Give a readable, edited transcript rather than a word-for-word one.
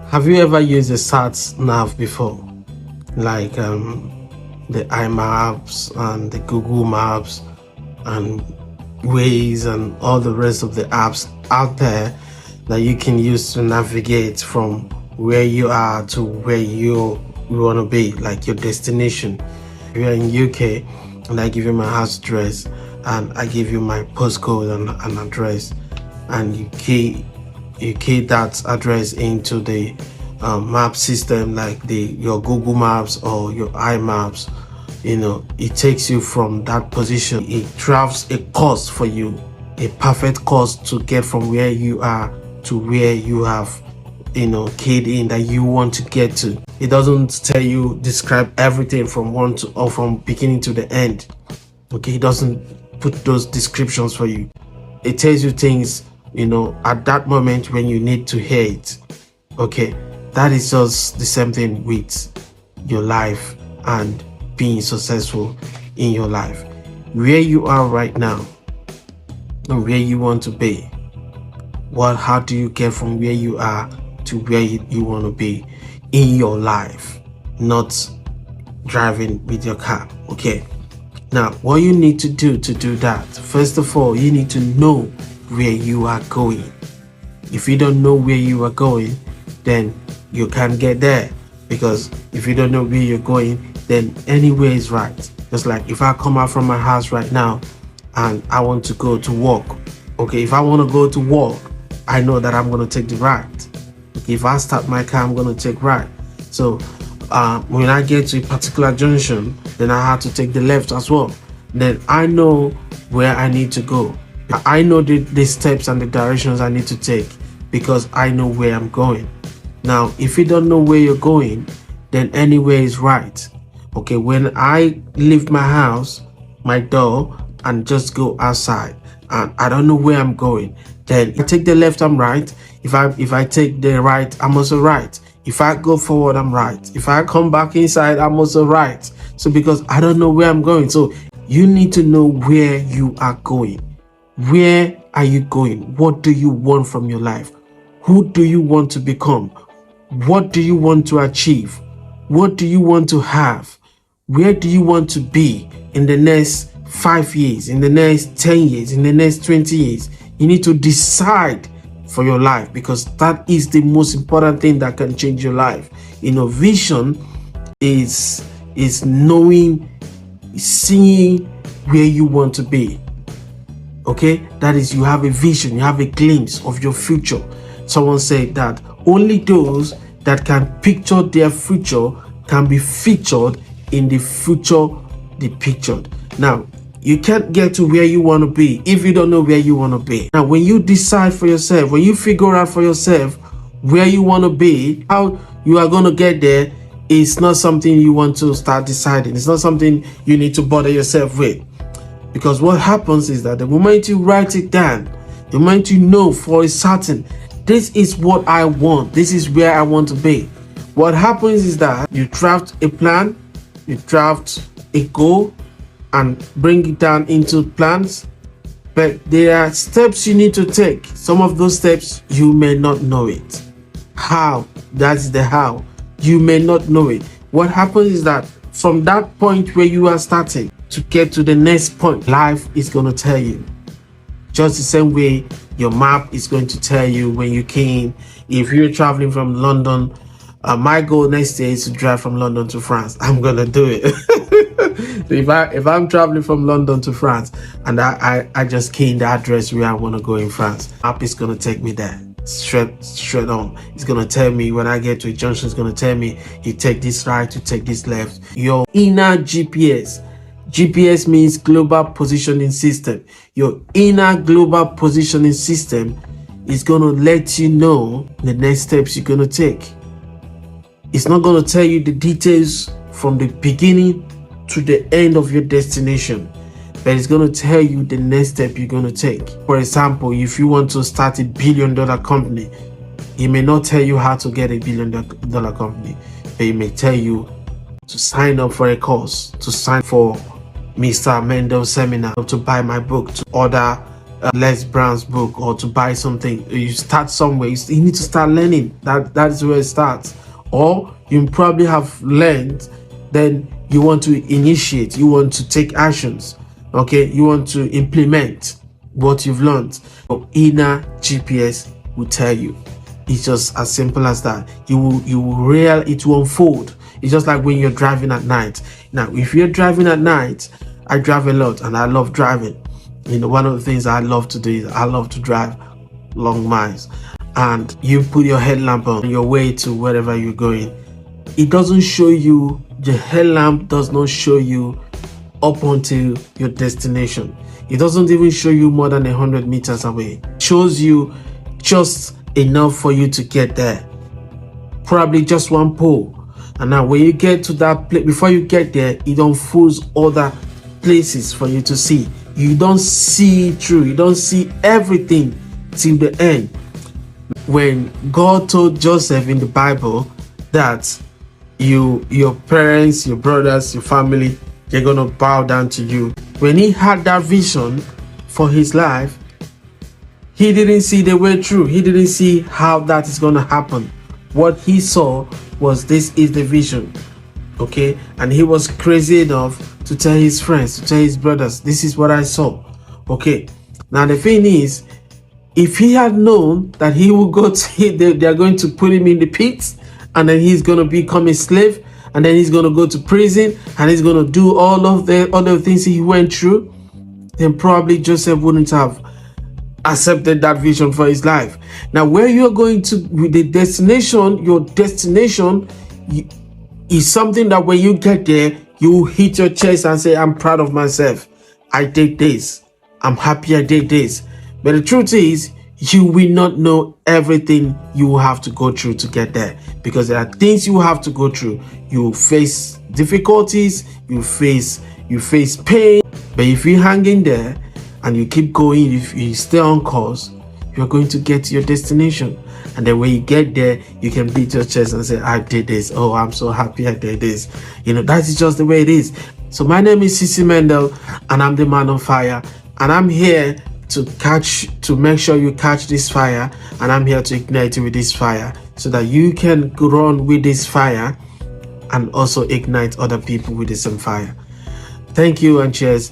Have you ever used a sat nav before? Like the iMaps and the Google Maps and Waze and all the rest of the apps out there that you can use to navigate from where you are to where you want to be, like your destination. If you're in UK and I give you my house address and I give you my postcode and address, and you key that address into the map system, like your Google Maps or your iMaps, it takes you from that position. It drafts a course for you, a perfect course to get from where you are to where you have keyed in that you want to get to. It doesn't describe everything from from beginning to the end. Okay, it doesn't put those descriptions for you. It tells you things at that moment when you need to hear it. Okay, that is just the same thing with your life and being successful in your life. Where you are right now and where you want to be, how do you get from where you are to where you want to be in your life, not driving with your car? Okay, now what you need to do that, first of all, you need to know where you are going. If you don't know where you are going, then you can't get there, because if you don't know where you're going, then anywhere is right. Just like if I come out from my house right now and I want to go to work, okay, if I want to go to work, I know that I'm going to take the right. Okay, if I start my car, I'm going to take right. So when I get to a particular junction, then I have to take the left as well. Then I know where I need to go. I know the steps and the directions I need to take, because I know where I'm going. Now, if you don't know where you're going, then anywhere is right. Okay, when I leave my house, my door, and just go outside, and I don't know where I'm going, then I take the left, I'm right. If I take the right, I'm also right. If I go forward, I'm right. If I come back inside, I'm also right. So because I don't know where I'm going, so you need to know where you are going. Where are you going? What do you want from your life? Who do you want to become? What do you want to achieve? What do you want to have? Where do you want to be in the next 5 years, in the next 10 years, in the next 20 years? You need to decide for your life, because that is the most important thing that can change your life. Vision is knowing, seeing where you want to be. Okay, that is, you have a vision, you have a glimpse of your future. Someone said that only those that can picture their future can be featured in the future they pictured. Now, you can't get to where you want to be if you don't know where you want to be. Now, when you decide for yourself, when you figure out for yourself where you want to be, how you are going to get there, it's not something you want to start deciding. It's not something you need to bother yourself with. Because what happens is that the moment you write it down, the moment you know for a certain, this is what I want, this is where I want to be, what happens is that you draft a plan, you draft a goal, and bring it down into plans. But there are steps you need to take. Some of those steps, you may not know it. How? That's the how. You may not know it. What happens is that from that point where you are starting to get to the next point, life is going to tell you. Just the same way your map is going to tell you when you came. If you're traveling from London, my goal next year is to drive from London to France. I'm going to do it. If I'm traveling from London to France and I just key in the address where I want to go in France, app is going to take me there straight on. It's going to tell me when I get to a junction, it's going to tell me you take this right, you take this left. Your inner GPS means global positioning system. Your inner global positioning system is going to let you know the next steps you're going to take. It's not going to tell you the details from the beginning to the end of your destination, but it's going to tell you the next step you're going to take. For example, if you want to start $1 billion company, it may not tell you how to get $1 billion company, but it may tell you to sign up for a course, to sign for Mr. Mendel's seminar, to buy my book, to order Les Brown's book or to buy something. You start somewhere. You need to start learning. That's where it starts. Or you probably have learned, then you want to initiate. You want to take actions. Okay, you want to implement what you've learned. Your inner GPS will tell you. It's just as simple as that. It will unfold. It's just like when you're driving at night. Now, if you're driving at night, I drive a lot and I love driving. One of the things I love to do is I love to drive long miles. And you put your headlamp on your way to wherever you're going. It doesn't show you, the headlamp does not show you up until your destination. It doesn't even show you more than 100 meters away. It shows you just enough for you to get there. Probably just one pole. And now when you get to that place, before you get there, it unfolds other places for you to see. You don't see through. You don't see everything till the end. When God told Joseph in the Bible that your parents, your brothers, your family, they're going to bow down to you. When he had that vision for his life, he didn't see the way through. He didn't see how that is going to happen. What he saw was, this is the vision. Okay? And he was crazy enough to tell his friends, to tell his brothers, this is what I saw. Okay? Now the thing is, if he had known that he would go to, they're going to put him in the pit, and then he's going to become a slave, and then he's going to go to prison, and he's going to do all of the other things he went through, then probably Joseph wouldn't have accepted that vision for his life. Now, where you're going to, with the destination, your destination is something that when you get there, you hit your chest and say, I'm proud of myself. I did this. I'm happy I did this. But the truth is, you will not know everything you will have to go through to get there, because there are things you have to go through. You face difficulties, you face pain. But if you hang in there and you keep going, if you stay on course, you're going to get to your destination. And then when you get there, you can beat your chest and say, I did this. Oh, I'm so happy I did this. That is just the way it is. So my name is Sisi Mendel, and I'm the man on fire. And I'm here to make sure you catch this fire, and I'm here to ignite you with this fire, so that you can run with this fire and also ignite other people with the same fire. Thank you and cheers.